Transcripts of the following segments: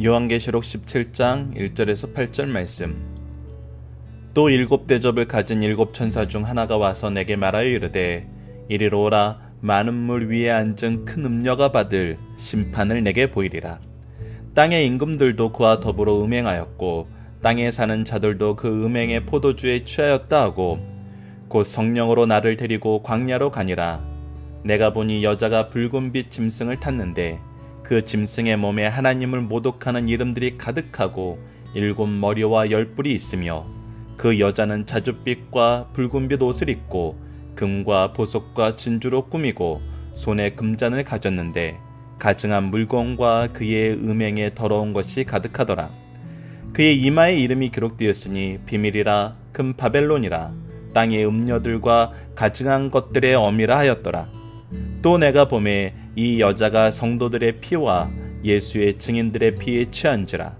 요한계시록 17장 1절에서 8절 말씀. 또 일곱 대접을 가진 일곱 천사 중 하나가 와서 내게 말하여 이르되 이리로 오라. 많은 물 위에 앉은 큰 음녀가 받을 심판을 내게 보이리라. 땅의 임금들도 그와 더불어 음행하였고 땅에 사는 자들도 그 음행의 포도주에 취하였다 하고 곧 성령으로 나를 데리고 광야로 가니라. 내가 보니 여자가 붉은빛 짐승을 탔는데 그 짐승의 몸에 하나님을 모독하는 이름들이 가득하고 일곱 머리와 열 뿔이 있으며 그 여자는 자줏빛과 붉은빛 옷을 입고 금과 보석과 진주로 꾸미고 손에 금잔을 가졌는데 가증한 물건과 그의 음행에 더러운 것이 가득하더라. 그의 이마에 이름이 기록되었으니 비밀이라 금 바벨론이라 땅의 음녀들과 가증한 것들의 어미라 하였더라. 또 내가 보매 이 여자가 성도들의 피와 예수의 증인들의 피에 취한지라.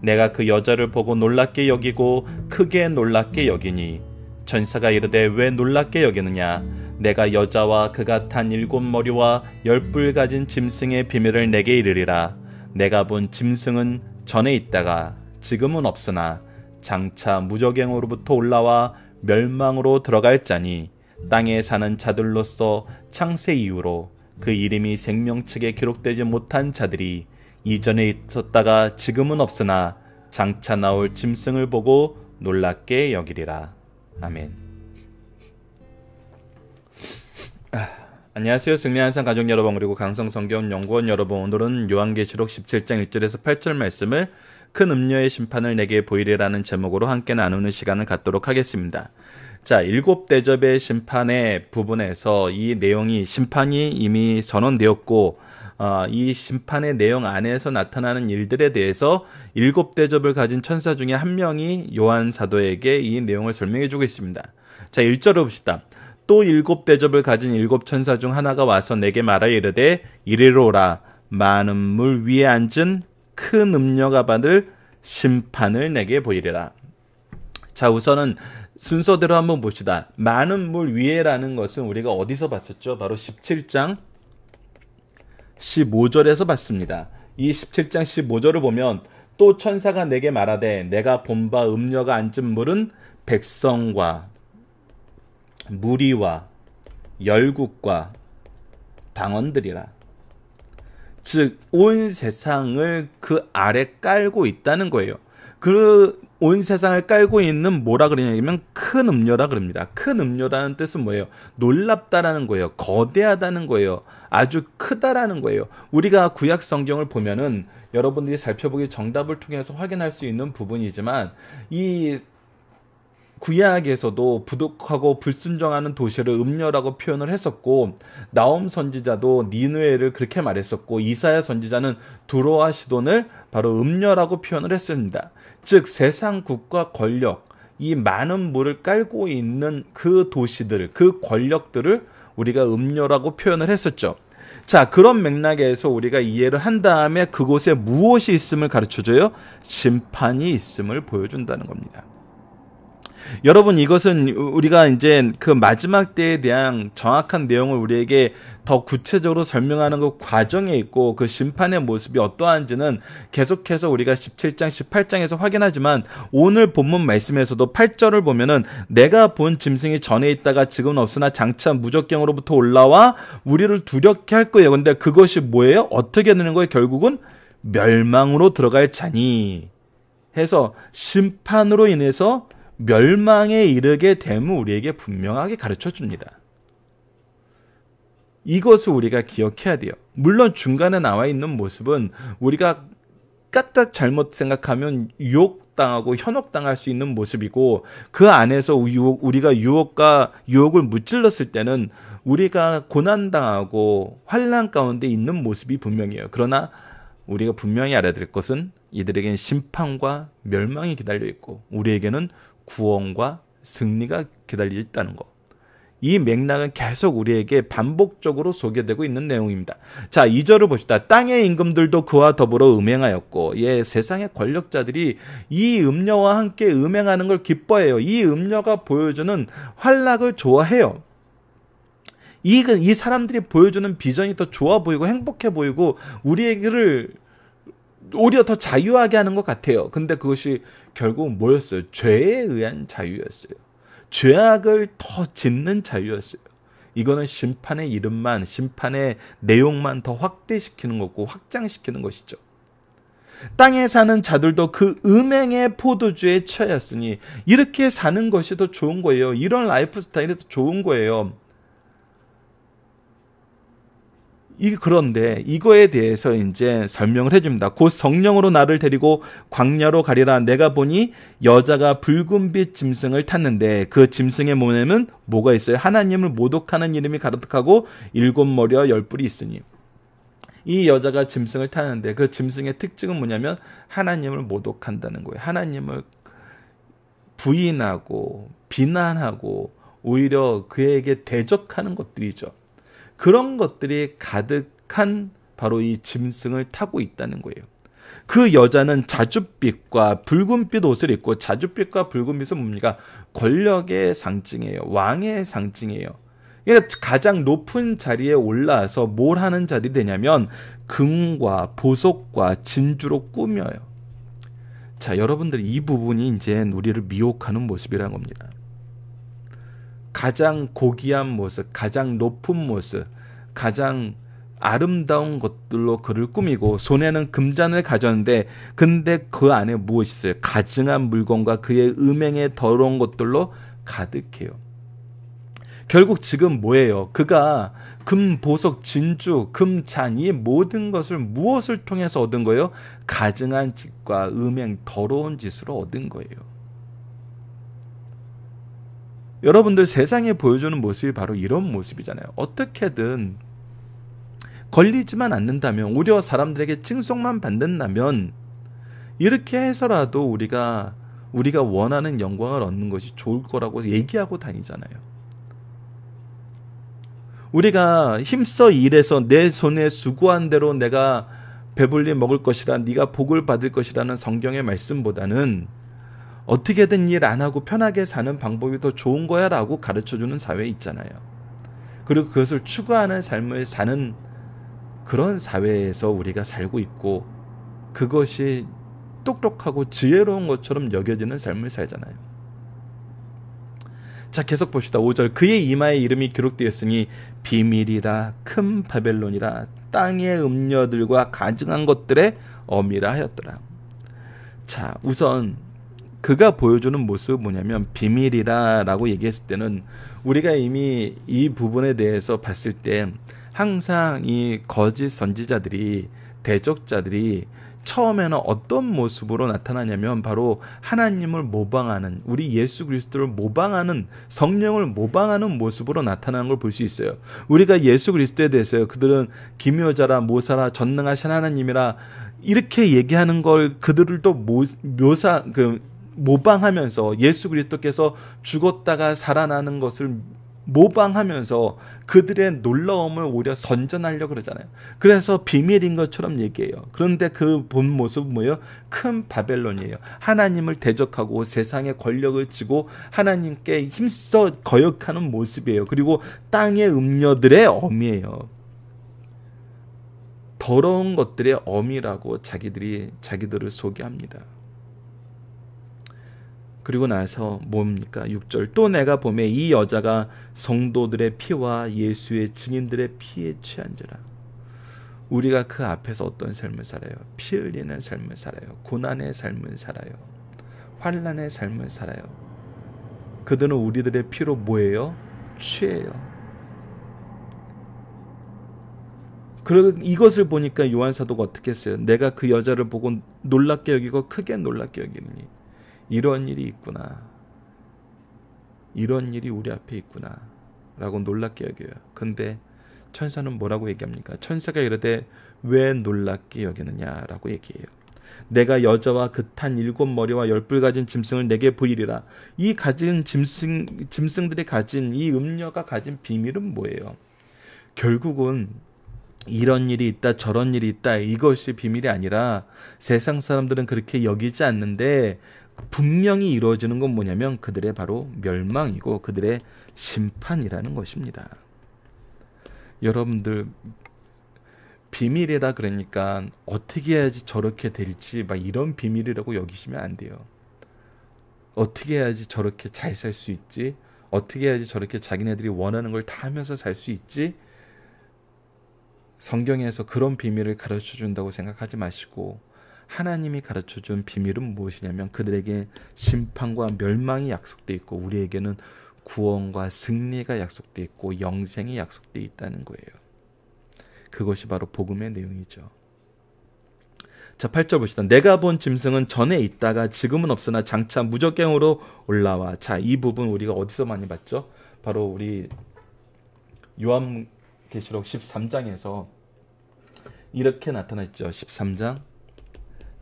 내가 그 여자를 보고 놀랍게 여기고 크게 놀랍게 여기니 천사가 이르되 왜 놀랍게 여기느냐. 내가 여자와 그가 탄 일곱 머리와 열 뿔 가진 짐승의 비밀을 내게 이르리라. 내가 본 짐승은 전에 있다가 지금은 없으나 장차 무저갱으로부터 올라와 멸망으로 들어갈 자니 땅에 사는 자들로서 창세 이후로 그 이름이 생명책에 기록되지 못한 자들이 이전에 있었다가 지금은 없으나 장차 나올 짐승을 보고 놀랍게 여기리라. 아멘. 안녕하세요. 승리한산 가족 여러분, 그리고 강성성경연구원 여러분. 오늘은 요한계시록 17장 1절에서 8절 말씀을 큰 음녀의 심판을 내게 보이리라는 제목으로 함께 나누는 시간을 갖도록 하겠습니다. 자, 일곱 대접의 심판의 부분에서 이 내용이 심판이 이미 선언되었고 이 심판의 내용 안에서 나타나는 일들에 대해서 일곱 대접을 가진 천사 중에 한 명이 요한 사도에게 이 내용을 설명해 주고 있습니다. 자, 1절을 봅시다. 또 일곱 대접을 가진 일곱 천사 중 하나가 와서 내게 말하여 이르되 이리로 오라. 많은 물 위에 앉은 큰 음녀가 받을 심판을 내게 보이리라. 자, 우선은 순서대로 한번 봅시다. 많은 물 위에라는 것은 우리가 어디서 봤었죠? 바로 17장 15절에서 봤습니다. 이 17장 15절을 보면 또 천사가 내게 말하되 내가 본 바 음녀가 앉은 물은 백성과 무리와 열국과 방언들이라. 즉 온 세상을 그 아래 깔고 있다는 거예요. 그 온 세상을 깔고 있는 뭐라 그러냐면 큰 음녀라 그럽니다. 큰 음녀라는 뜻은 뭐예요? 놀랍다라는 거예요. 거대하다는 거예요. 아주 크다라는 거예요. 우리가 구약 성경을 보면은 여러분들이 살펴보기 정답을 통해서 확인할 수 있는 부분이지만 이 구약에서도 부독하고 불순종하는 도시를 음녀라고 표현을 했었고, 나홈 선지자도 니느웨를 그렇게 말했었고, 이사야 선지자는 두로와 시돈을 바로 음녀라고 표현을 했습니다. 즉 세상 국가 권력, 이 많은 물을 깔고 있는 그 도시들, 그 권력들을 우리가 음녀라고 표현을 했었죠. 자, 그런 맥락에서 우리가 이해를 한 다음에 그곳에 무엇이 있음을 가르쳐줘요? 심판이 있음을 보여준다는 겁니다. 여러분, 이것은 우리가 이제 그 마지막 때에 대한 정확한 내용을 우리에게 더 구체적으로 설명하는 그 과정에 있고, 그 심판의 모습이 어떠한지는 계속해서 우리가 17장, 18장에서 확인하지만, 오늘 본문 말씀에서도 8절을 보면은 내가 본 짐승이 전에 있다가 지금은 없으나 장차 무적경으로부터 올라와 우리를 두렵게 할 거예요. 근데 그것이 뭐예요? 어떻게 되는 거예요? 결국은 멸망으로 들어갈 자니 해서 심판으로 인해서 멸망에 이르게 됨을 우리에게 분명하게 가르쳐줍니다. 이것을 우리가 기억해야 돼요. 물론 중간에 나와 있는 모습은 우리가 까딱 잘못 생각하면 유혹당하고 현혹당할 수 있는 모습이고, 그 안에서 우리가 유혹을 무찔렀을 때는 우리가 고난당하고 환난 가운데 있는 모습이 분명해요. 그러나 우리가 분명히 알아야 될 것은 이들에게는 심판과 멸망이 기다려 있고 우리에게는 구원과 승리가 기다려 있다는 것. 이 맥락은 계속 우리에게 반복적으로 소개되고 있는 내용입니다. 자, 2절을 봅시다. 땅의 임금들도 그와 더불어 음행하였고, 세상의 권력자들이 이 음녀와 함께 음행하는 걸 기뻐해요. 이 음녀가 보여주는 활락을 좋아해요. 이 사람들이 보여주는 비전이 더 좋아 보이고 행복해 보이고 우리에게를 오히려 더 자유하게 하는 것 같아요. 근데 그것이 결국은 뭐였어요? 죄에 의한 자유였어요. 죄악을 더 짓는 자유였어요. 이거는 심판의 이름만, 심판의 내용만 더 확대시키는 거고 확장시키는 것이죠. 땅에 사는 자들도 그 음행의 포도주에 취하였으니 이렇게 사는 것이 더 좋은 거예요. 이런 라이프 스타일이 더 좋은 거예요. 그런데 이거에 대해서 이제 설명을 해줍니다. 곧 성령으로 나를 데리고 광야로 가리라. 내가 보니 여자가 붉은빛 짐승을 탔는데 그 짐승의 몸에는 뭐가 있어요? 하나님을 모독하는 이름이 가득하고 7머리와 10뿔이 있으니. 이 여자가 짐승을 타는데 그 짐승의 특징은 뭐냐면 하나님을 모독한다는 거예요. 하나님을 부인하고 비난하고 오히려 그에게 대적하는 것들이죠. 그런 것들이 가득한 바로 이 짐승을 타고 있다는 거예요. 그 여자는 자줏빛과 붉은빛 옷을 입고, 자줏빛과 붉은빛은 뭡니까? 권력의 상징이에요. 왕의 상징이에요. 그러니까 가장 높은 자리에 올라와서 뭘 하는 자들이 되냐면 금과 보석과 진주로 꾸며요. 자, 여러분들 이 부분이 이제 우리를 미혹하는 모습이라는 겁니다. 가장 고귀한 모습, 가장 높은 모습, 가장 아름다운 것들로 그를 꾸미고 손에는 금잔을 가졌는데 근데 그 안에 무엇이 있어요? 가증한 물건과 그의 음행의 더러운 것들로 가득해요. 결국 지금 뭐예요? 그가 금, 보석, 진주, 금, 잔, 이 모든 것을 무엇을 통해서 얻은 거예요? 가증한 짓과 음행, 더러운 짓으로 얻은 거예요. 여러분들 세상에 보여주는 모습이 바로 이런 모습이잖아요. 어떻게든 걸리지만 않는다면, 오히려 사람들에게 칭송만 받는다면 이렇게 해서라도 우리가 원하는 영광을 얻는 것이 좋을 거라고 얘기하고 다니잖아요. 우리가 힘써 일해서 내 손에 수고한 대로 내가 배불리 먹을 것이라, 네가 복을 받을 것이라는 성경의 말씀보다는 어떻게든 일 안 하고 편하게 사는 방법이 더 좋은 거야 라고 가르쳐주는 사회에 있잖아요. 그리고 그것을 추구하는 삶을 사는 그런 사회에서 우리가 살고 있고, 그것이 똑똑하고 지혜로운 것처럼 여겨지는 삶을 살잖아요. 자, 계속 봅시다. 5절. 그의 이마에 이름이 기록되었으니 비밀이라, 큰 바벨론이라, 땅의 음녀들과 가증한 것들의 어미라 하였더라. 자, 우선 그가 보여주는 모습은 뭐냐면 비밀이라 라고 얘기했을 때는 우리가 이미 이 부분에 대해서 봤을 때 항상 이 거짓 선지자들이, 대적자들이 처음에는 어떤 모습으로 나타나냐면 바로 하나님을 모방하는, 우리 예수 그리스도를 모방하는, 성령을 모방하는 모습으로 나타나는 걸 볼 수 있어요. 우리가 예수 그리스도에 대해서요, 그들은 기묘자라, 모사라, 전능하신 하나님이라 이렇게 얘기하는 걸 그들도 모방하면서 예수 그리스도께서 죽었다가 살아나는 것을 모방하면서 그들의 놀라움을 오히려 선전하려고 그러잖아요. 그래서 비밀인 것처럼 얘기해요. 그런데 그 본 모습은 뭐예요? 큰 바벨론이에요. 하나님을 대적하고 세상의 권력을 쥐고 하나님께 힘써 거역하는 모습이에요. 그리고 땅의 음녀들의 어미예요. 더러운 것들의 어미라고 자기들을 소개합니다. 그리고 나서 뭡니까? 6절. 또 내가 보매 이 여자가 성도들의 피와 예수의 증인들의 피에 취한지라. 우리가 그 앞에서 어떤 삶을 살아요? 피 흘리는 삶을 살아요. 고난의 삶을 살아요. 환난의 삶을 살아요. 그들은 우리들의 피로 뭐예요? 취해요. 그리고 이것을 보니까 요한 사도가 어떻게 했어요? 내가 그 여자를 보고 놀랍게 여기고 크게 놀랍게 여기니 이런 일이 있구나. 이런 일이 우리 앞에 있구나. 라고 놀랍게 여겨요. 근데 천사는 뭐라고 얘기합니까? 천사가 이르되 왜 놀랍게 여기느냐 라고 얘기해요. 내가 여자와 그 탄 7머리와 10뿔 가진 짐승을 내게 보이리라. 이 가진 짐승들이 가진, 이 음녀가 가진 비밀은 뭐예요? 결국은 이런 일이 있다, 저런 일이 있다, 이것이 비밀이 아니라 세상 사람들은 그렇게 여기지 않는데 분명히 이루어지는 건 뭐냐면 그들의 바로 멸망이고 그들의 심판이라는 것입니다. 여러분들, 비밀이라 그러니까 어떻게 해야지 저렇게 될지 막 이런 비밀이라고 여기시면 안 돼요. 어떻게 해야지 저렇게 잘 살 수 있지? 어떻게 해야지 저렇게 자기네들이 원하는 걸 다 하면서 살 수 있지? 성경에서 그런 비밀을 가르쳐 준다고 생각하지 마시고 하나님이 가르쳐 준 비밀은 무엇이냐면 그들에게 심판과 멸망이 약속되어 있고 우리에게는 구원과 승리가 약속되어 있고 영생이 약속되어 있다는 거예요. 그것이 바로 복음의 내용이죠. 자, 8절 봅시다. 내가 본 짐승은 전에 있다가 지금은 없으나 장차 무적갱으로 올라와. 자, 이 부분 우리가 어디서 많이 봤죠? 바로 우리 요한계시록 13장에서 이렇게 나타났죠. 13장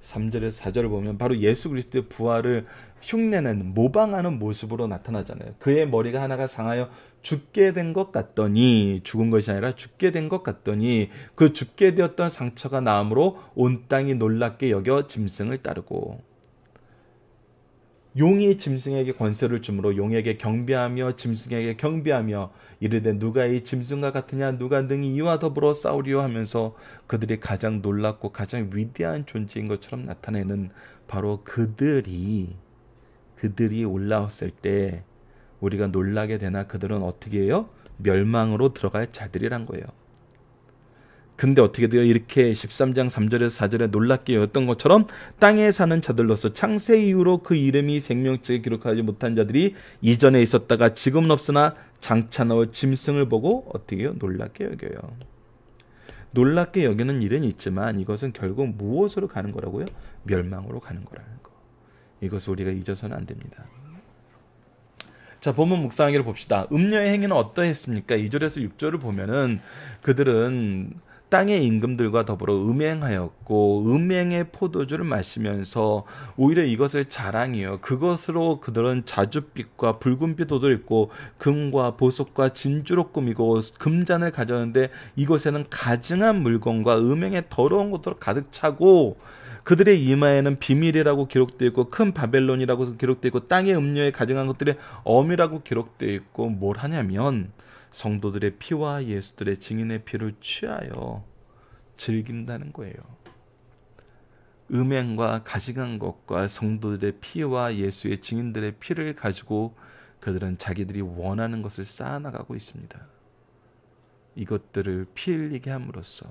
3절에서 4절을 보면 바로 예수 그리스도의 부활을 흉내내는 모방하는 모습으로 나타나잖아요. 그의 머리가 하나가 상하여 죽게 된 것 같더니 죽은 것이 아니라 죽게 된 것 같더니 그 죽게 되었던 상처가 나음으로 온 땅이 놀랍게 여겨 짐승을 따르고 용이 짐승에게 권세를 주므로 용에게 경배하며 짐승에게 경배하며 이르되 누가 이 짐승과 같으냐 누가 능히 이와 더불어 싸우리요 하면서 그들이 가장 놀랍고 가장 위대한 존재인 것처럼 나타내는 바로 그들이 올라왔을 때 우리가 놀라게 되나 그들은 어떻게 해요? 멸망으로 들어갈 자들이란 거예요. 근데 어떻게 돼요? 이렇게 13장 3절에서 4절에 놀랍게 여겼던 것처럼 땅에 사는 자들로서 창세 이후로 그 이름이 생명책에 기록하지 못한 자들이 이전에 있었다가 지금은 없으나 장차 나올 짐승을 보고 어떻게 해요? 놀랍게 여겨요. 놀랍게 여기는 일은 있지만 이것은 결국 무엇으로 가는 거라고요? 멸망으로 가는 거라는 거. 이것을 우리가 잊어서는 안 됩니다. 자, 본문 묵상하기를 봅시다. 음녀의 행위는 어떠했습니까? 2절에서 6절을 보면은 그들은 땅의 임금들과 더불어 음행하였고 음행의 포도주를 마시면서 오히려 이것을 자랑해요. 그것으로 그들은 자줏빛과 붉은빛 옷을 입고 금과 보석과 진주로 꾸미고 금잔을 가졌는데 이곳에는 가증한 물건과 음행의 더러운 것으로 가득 차고 그들의 이마에는 비밀이라고 기록되어 있고 큰 바벨론이라고 기록되어 있고 땅의 음료에 가증한 것들의 엄이라고 기록되어 있고 뭘 하냐면 성도들의 피와 예수들의 증인의 피를 취하여 즐긴다는 거예요. 음행과 가증한 것과 성도들의 피와 예수의 증인들의 피를 가지고 그들은 자기들이 원하는 것을 쌓아나가고 있습니다. 이것들을 피 흘리게 함으로써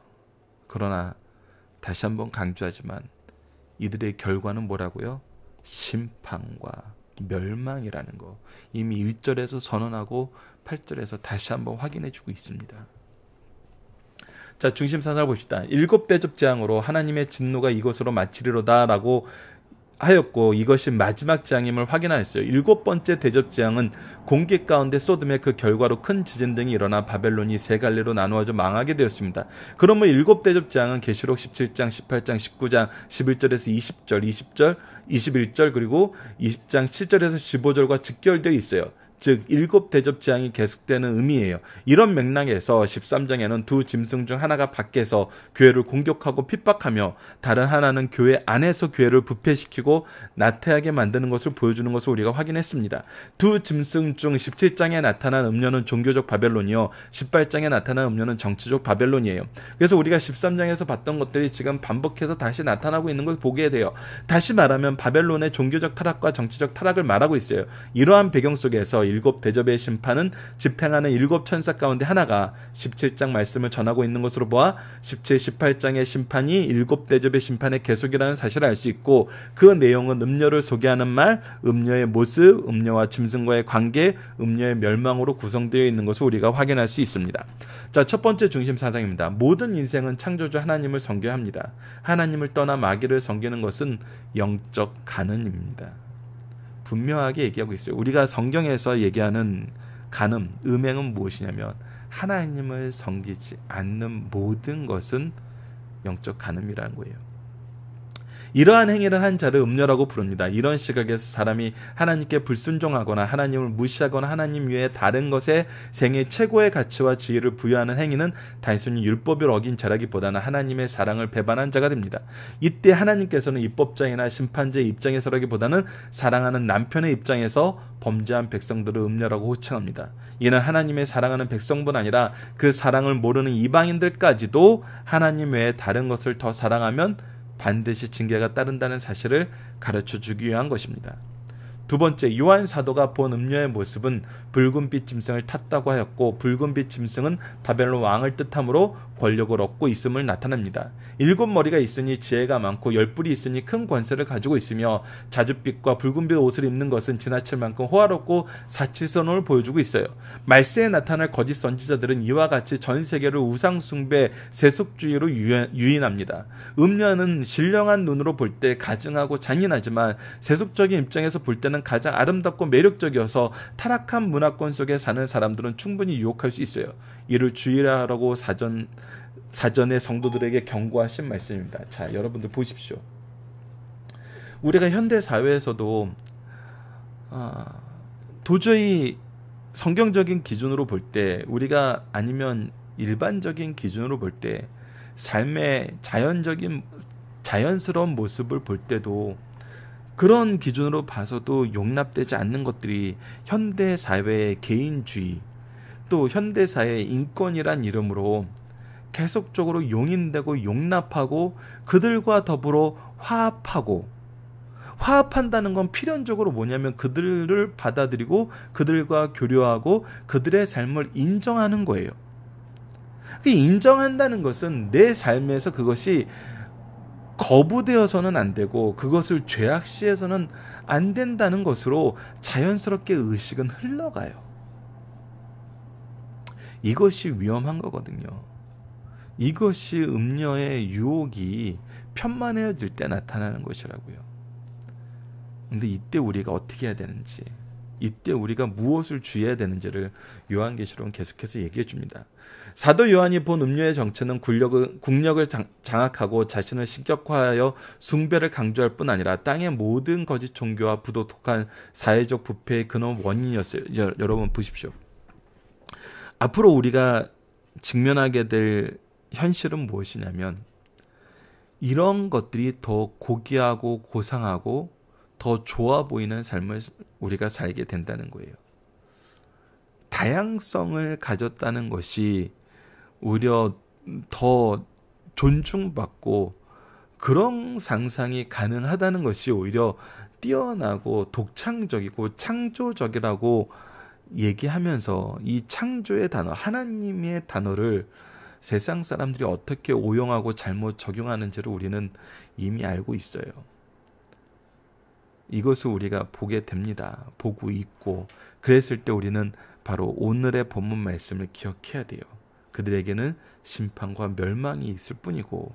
그러나 다시 한번 강조하지만 이들의 결과는 뭐라고요? 심판과 멸망이라는 거. 이미 1절에서 선언하고 8절에서 다시 한번 확인해주고 있습니다. 자, 중심 사상을 봅시다. 7대접 재앙으로 하나님의 진노가 이것으로 마치리로다라고 하였고 이것이 마지막 재앙임을 확인하였어요. 7번째 대접 재앙은 공기 가운데 소돔의 그 결과로 큰 지진 등이 일어나 바벨론이 세 갈래로 나누어져 망하게 되었습니다. 그러면 7대접 재앙은 계시록 17장, 18장, 19장, 11절에서 20절, 21절 그리고 20장 7절에서 15절과 직결되어 있어요. 즉 7대접 재앙이 계속되는 의미예요. 이런 맥락에서 13장에는 두 짐승 중 하나가 밖에서 교회를 공격하고 핍박하며 다른 하나는 교회 안에서 교회를 부패시키고 나태하게 만드는 것을 보여주는 것을 우리가 확인했습니다. 두 짐승 중 17장에 나타난 음료는 종교적 바벨론이요 18장에 나타난 음료는 정치적 바벨론이에요. 그래서 우리가 13장에서 봤던 것들이 지금 반복해서 다시 나타나고 있는 걸 보게 돼요. 다시 말하면 바벨론의 종교적 타락과 정치적 타락을 말하고 있어요. 이러한 배경 속에서 7대접의 심판은 집행하는 7천사 가운데 하나가 17장 말씀을 전하고 있는 것으로 보아 17, 18장의 심판이 7대접의 심판의 계속이라는 사실을 알 수 있고 그 내용은 음녀를 소개하는 말, 음녀의 모습, 음녀와 짐승과의 관계, 음녀의 멸망으로 구성되어 있는 것을 우리가 확인할 수 있습니다. 자, 첫 번째 중심 사상입니다. 모든 인생은 창조주 하나님을 섬겨야 합니다. 하나님을 떠나 마귀를 섬기는 것은 영적 간음입니다. 분명하게 얘기하고 있어요. 우리가 성경에서 얘기하는 간음, 음행은 무엇이냐면 하나님을 섬기지 않는 모든 것은 영적 간음이라는 거예요. 이러한 행위를 한 자를 음녀라고 부릅니다. 이런 시각에서 사람이 하나님께 불순종하거나 하나님을 무시하거나 하나님 외에 다른 것에 생애 최고의 가치와 지위를 부여하는 행위는 단순히 율법을 어긴 자라기보다는 하나님의 사랑을 배반한 자가 됩니다. 이때 하나님께서는 입법자이나 심판자의 입장에서라기보다는 사랑하는 남편의 입장에서 범죄한 백성들을 음녀라고 호칭합니다. 이는 하나님의 사랑하는 백성뿐 아니라 그 사랑을 모르는 이방인들까지도 하나님 외에 다른 것을 더 사랑하면 반드시 징계가 따른다는 사실을 가르쳐주기 위한 것입니다. 두 번째, 요한 사도가 본 음녀의 모습은 붉은빛 짐승을 탔다고 하였고, 붉은빛 짐승은 바벨론 왕을 뜻하므로 권력을 얻고 있음을 나타냅니다. 7머리가 있으니 지혜가 많고 10뿔이 있으니 큰 권세를 가지고 있으며 자줏빛과 붉은빛 옷을 입는 것은 지나칠 만큼 호화롭고 사치스러움을 보여주고 있어요. 말세에 나타날 거짓 선지자들은 이와 같이 전 세계를 우상숭배, 세속주의로 유인합니다. 음녀는 신령한 눈으로 볼 때 가증하고 잔인하지만 세속적인 입장에서 볼 때는 가장 아름답고 매력적이어서 타락한 문화권 속에 사는 사람들은 충분히 유혹할 수 있어요. 이를 주의하라고 사전에 성도들에게 경고하신 말씀입니다. 자, 여러분들 보십시오. 우리가 현대 사회에서도 도저히 성경적인 기준으로 볼 때, 우리가 아니면 일반적인 기준으로 볼 때 삶의 자연스러운 모습을 볼 때도 그런 기준으로 봐서도 용납되지 않는 것들이 현대 사회의 개인주의, 또 현대 사회의 인권이란 이름으로 계속적으로 용인되고 용납하고 그들과 더불어 화합한다는 건 필연적으로 뭐냐면 그들을 받아들이고 그들과 교류하고 그들의 삶을 인정하는 거예요. 인정한다는 것은 내 삶에서 그것이 거부되어서는 안 되고 그것을 죄악시해서는 안 된다는 것으로 자연스럽게 의식은 흘러가요. 이것이 위험한 거거든요. 이것이 음녀의 유혹이 편만해질 때 나타나는 것이라고요. 근데 이때 우리가 어떻게 해야 되는지, 이때 우리가 무엇을 주의해야 되는지를 요한계시록은 계속해서 얘기해 줍니다. 사도 요한이 본 음녀의 정체는 국력을 장악하고 자신을 신격화하여 숭배를 강조할 뿐 아니라 땅의 모든 거짓 종교와 부도덕한 사회적 부패의 근원 원인이었어요. 여러분 보십시오. 앞으로 우리가 직면하게 될 현실은 무엇이냐면 이런 것들이 더 고귀하고 고상하고 더 좋아 보이는 삶을 우리가 살게 된다는 거예요. 다양성을 가졌다는 것이 오히려 더 존중받고 그런 상상이 가능하다는 것이 오히려 뛰어나고 독창적이고 창조적이라고 얘기하면서 이 창조의 단어, 하나님의 단어를 세상 사람들이 어떻게 오용하고 잘못 적용하는지를 우리는 이미 알고 있어요. 이것을 우리가 보게 됩니다. 보고 있고, 그랬을 때 우리는 바로 오늘의 본문 말씀을 기억해야 돼요. 그들에게는 심판과 멸망이 있을 뿐이고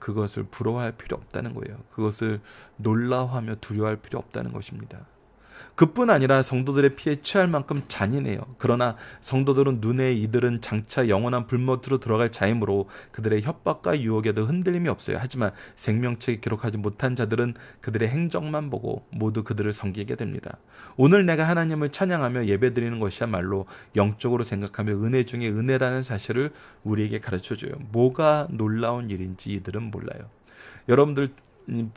그것을 부러워할 필요 없다는 거예요. 그것을 놀라워하며 두려워할 필요 없다는 것입니다. 그뿐 아니라 성도들의 피에 취할 만큼 잔인해요. 그러나 성도들은 눈에 이들은 장차 영원한 불못으로 들어갈 자이므로 그들의 협박과 유혹에도 흔들림이 없어요. 하지만 생명책에 기록하지 못한 자들은 그들의 행적만 보고 모두 그들을 섬기게 됩니다. 오늘 내가 하나님을 찬양하며 예배드리는 것이야말로 영적으로 생각하며 은혜 중에 은혜라는 사실을 우리에게 가르쳐줘요. 뭐가 놀라운 일인지 이들은 몰라요. 여러분들,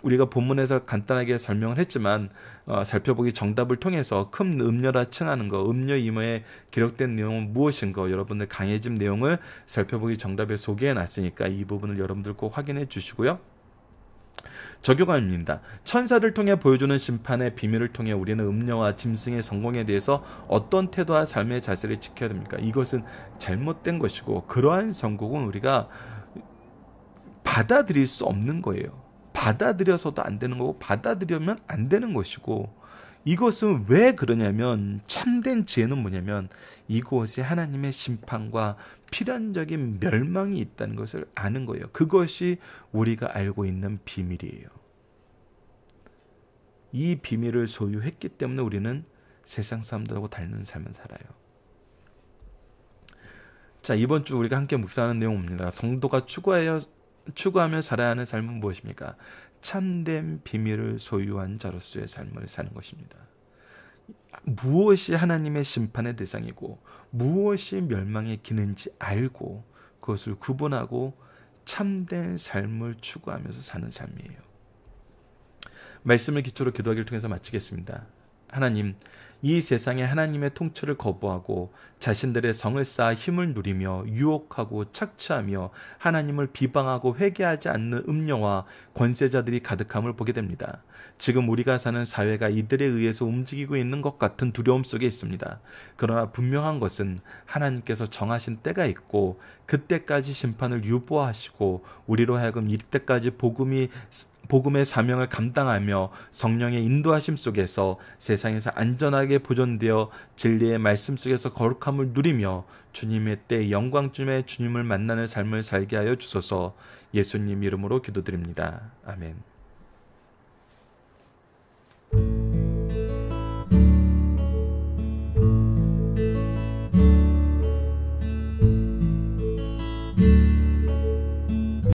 우리가 본문에서 간단하게 설명을 했지만 살펴보기 정답을 통해서 큰 음녀라 칭하는 것, 음녀 이모에 기록된 내용은 무엇인가, 여러분들 강해짐 내용을 살펴보기 정답에 소개해 놨으니까 이 부분을 여러분들 꼭 확인해 주시고요. 적용합니다. 천사들 통해 보여주는 심판의 비밀을 통해 우리는 음녀와 짐승의 성공에 대해서 어떤 태도와 삶의 자세를 지켜야 됩니까? 이것은 잘못된 것이고 그러한 성공은 우리가 받아들일 수 없는 거예요. 받아들여서도 안 되는 거고 받아들이면 안 되는 것이고, 이것은 왜 그러냐면 참된 지혜는 뭐냐면 이곳에 하나님의 심판과 필연적인 멸망이 있다는 것을 아는 거예요. 그것이 우리가 알고 있는 비밀이에요. 이 비밀을 소유했기 때문에 우리는 세상 사람들하고 닮은 삶을 살아요. 자, 이번 주 우리가 함께 묵상하는 내용입니다. 성도가 추구해야 추구하며 살아야 하는 삶은 무엇입니까? 참된 비밀을 소유한 자로서의 삶을 사는 것입니다. 무엇이 하나님의 심판의 대상이고 무엇이 멸망의 기는지 알고 그것을 구분하고 참된 삶을 추구하면서 사는 삶이에요. 말씀을 기초로 기도하기를 통해서 마치겠습니다. 하나님, 이 세상에 하나님의 통치를 거부하고 자신들의 성을 쌓아 힘을 누리며 유혹하고 착취하며 하나님을 비방하고 회개하지 않는 음녀와 권세자들이 가득함을 보게 됩니다. 지금 우리가 사는 사회가 이들에 의해서 움직이고 있는 것 같은 두려움 속에 있습니다. 그러나 분명한 것은 하나님께서 정하신 때가 있고 그때까지 심판을 유보하시고 우리로 하여금 이때까지 복음의 사명을 감당하며 성령의 인도하심 속에서 세상에서 안전하게 보존되어 진리의 말씀 속에서 거룩함을 누리며 주님의 때 영광쯤에 주님을 만나는 삶을 살게 하여 주소서. 예수님 이름으로 기도드립니다. 아멘.